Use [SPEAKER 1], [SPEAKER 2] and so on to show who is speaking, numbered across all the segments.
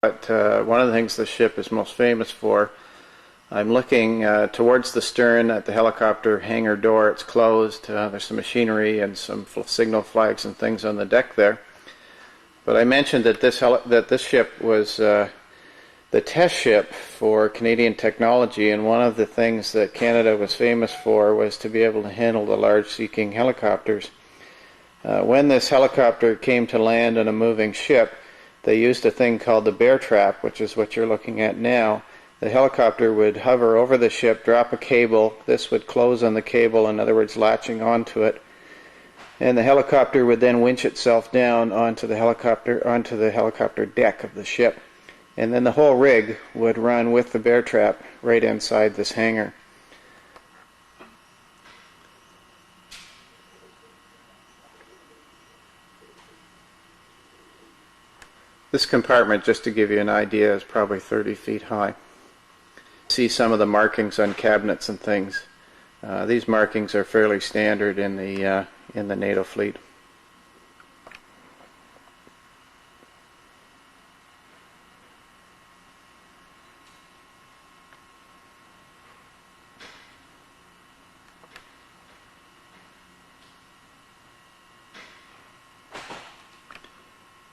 [SPEAKER 1] But one of the things the ship is most famous for, I'm looking towards the stern at the helicopter hangar door. It's closed. There's some machinery and some signal flags and things on the deck there. But I mentioned that this ship was the test ship for Canadian technology, and one of the things that Canada was famous for was to be able to handle the large Sea King helicopters. When this helicopter came to land on a moving ship, they used a thing called the bear trap, which is what you're looking at now. The helicopter would hover over the ship, drop a cable. This would close on the cable, in other words, latching onto it. And the helicopter would then winch itself down onto the helicopter deck of the ship. And then the whole rig would run with the bear trap right inside this hangar. This compartment, just to give you an idea, is probably 30 feet high. See some of the markings on cabinets and things. These markings are fairly standard in the NATO fleet.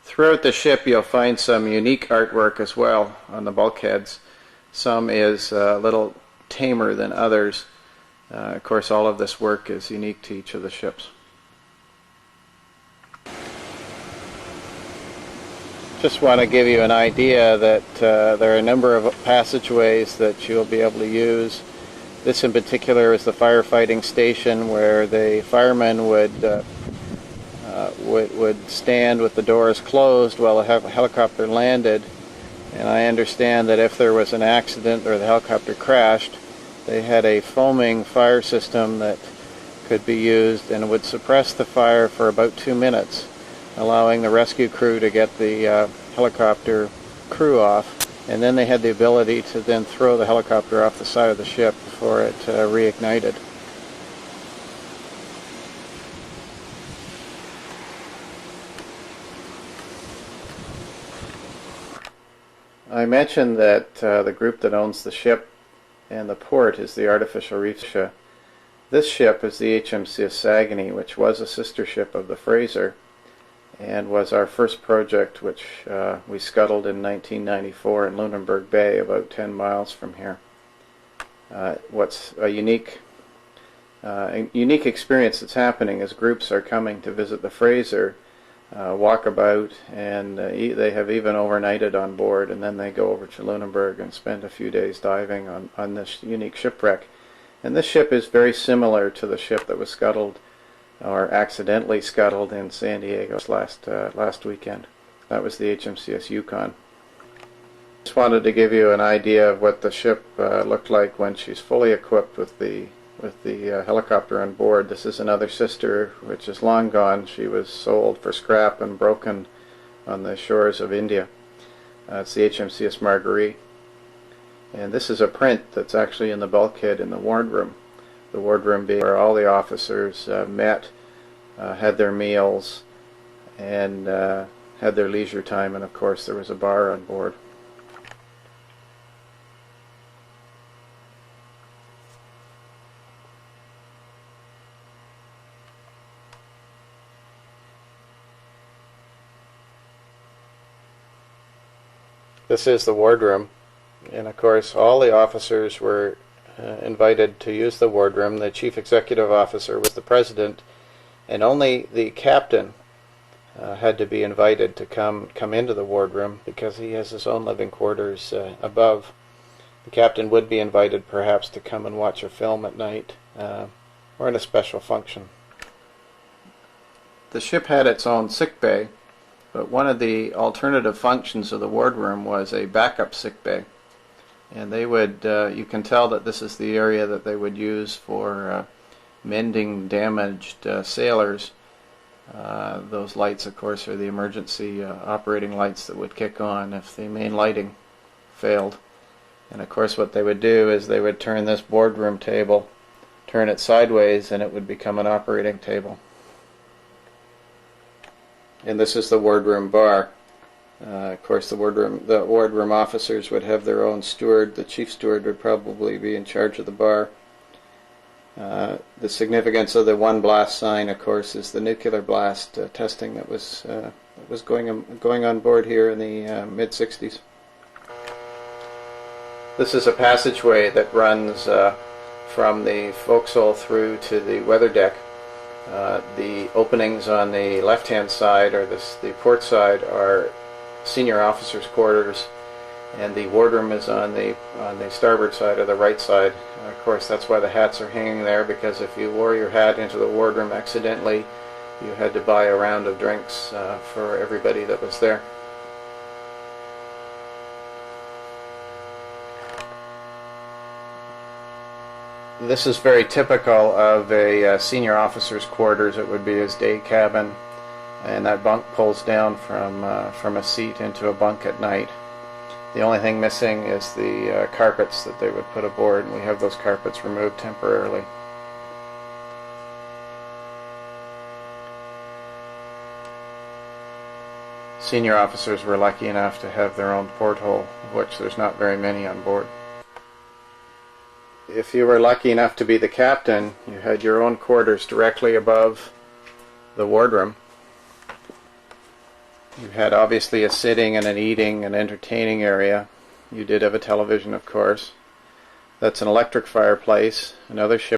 [SPEAKER 1] Throughout the ship you'll find some unique artwork as well on the bulkheads. Some is a little tamer than others. Of course, all of this work is unique to each of the ships. Just want to give you an idea that there are a number of passageways that you'll be able to use. This in particular is the firefighting station where the firemen would stand with the doors closed while the helicopter landed. And I understand that if there was an accident or the helicopter crashed, they had a foaming fire system that could be used and would suppress the fire for about 2 minutes, allowing the rescue crew to get the helicopter crew off. And then they had the ability to then throw the helicopter off the side of the ship before it reignited. I mentioned that the group that owns the ship and the port is the Artificial Reef Ship. This ship is the HMCS Saguenay, which was a sister ship of the Fraser and was our first project, which we scuttled in 1994 in Lunenburg Bay, about 10 miles from here. What's a unique experience that's happening is groups are coming to visit the Fraser, walk about, and they have even overnighted on board, and then they go over to Lunenburg and spend a few days diving on this unique shipwreck. And this ship is very similar to the ship that was scuttled or accidentally scuttled in San Diego last weekend. That was the HMCS Yukon. Just wanted to give you an idea of what the ship looked like when she's fully equipped with the helicopter on board. This is another sister which is long gone. She was sold for scrap and broken on the shores of India. It's the HMCS Marguerite. And this is a print that's actually in the bulkhead in the wardroom. The wardroom being where all the officers met, had their meals, and had their leisure time, and of course there was a bar on board. This is the wardroom, and of course all the officers were invited to use the wardroom. The chief executive officer was the president, and only the captain had to be invited to come into the wardroom because he has his own living quarters above. The captain would be invited perhaps to come and watch a film at night or in a special function. The ship had its own sick bay, but one of the alternative functions of the wardroom was a backup sick bay. And they would, you can tell that this is the area that they would use for mending damaged sailors. Those lights, of course, are the emergency operating lights that would kick on if the main lighting failed. And of course what they would do is they would turn this boardroom table, turn it sideways, and it would become an operating table. And this is the wardroom bar. Of course, the wardroom officers would have their own steward. The chief steward would probably be in charge of the bar. The significance of the one blast sign, of course, is the nuclear blast testing that was going on board here in the mid-60s. This is a passageway that runs from the forecastle through to the weather deck. The openings on the left-hand side, or the port side, are senior officers' quarters, and the wardroom is on the starboard side or the right side. Of course, that's why the hats are hanging there, because if you wore your hat into the wardroom accidentally, you had to buy a round of drinks for everybody that was there. This is very typical of a senior officer's quarters. It would be his day cabin, and that bunk pulls down from a seat into a bunk at night. The only thing missing is the carpets that they would put aboard, and we have those carpets removed temporarily. Senior officers were lucky enough to have their own porthole, of which there's not very many on board. If you were lucky enough to be the captain, you had your own quarters directly above the wardroom. You had obviously a sitting and an eating and entertaining area. You did have a television, of course. That's an electric fireplace. Another ship